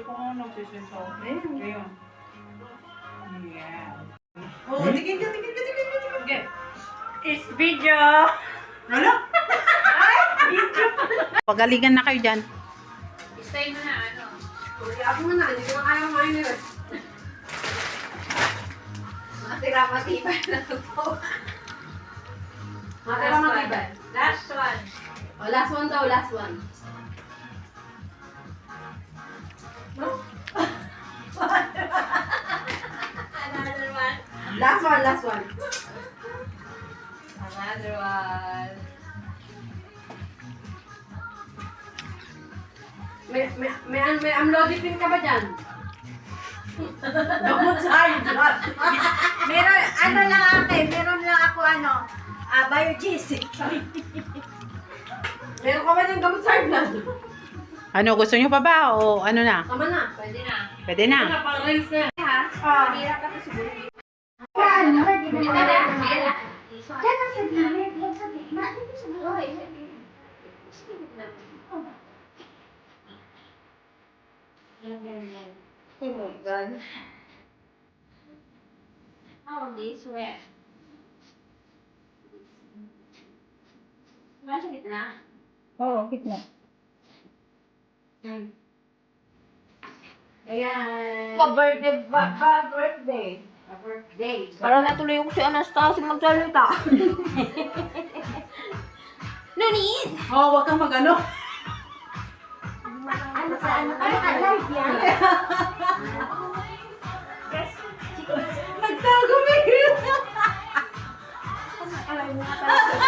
ko nga nagsisinsaw. Ayun. Ayun. Yeah. Oh, tingin ka. Okay. Is video. Ano? Pagalingan na kayo dyan. Stay mo na, ano? Ako mo na, hindi ko na kaya kumain na yun. Matira matibay na ito. Matira matibay. Last one. Oh, last one daw, last one. Another one. Last one, last one. Another one. May amlodipine ka ba dyan? Gamot sa high blood. Meron, ano lang ate, meron lang ako biogesic. Meron ka ba ng gamot sa high blood? Ano, gusto nyo pa ba o ano na? Tama na. Pwede na. Pwede na. Ano, pang rinse na. Mahirap kasi siguro. Ano ba, di ba Pwede naman? na. Pwede na. Diyan ang sa namin, huwag sa gitna. Dito sa buhay. Oh my God. Oh, this wet. Nasa gitna? Oo, gitna. Ayan. Pa-birthday. Pa-birthday. Parang natuloy ko si Anastasia magsalita. No need! Oh, wag kang magano. Ano sa ano? Ano ka live yan? Nagtago na yun. Alam mo nga talaga.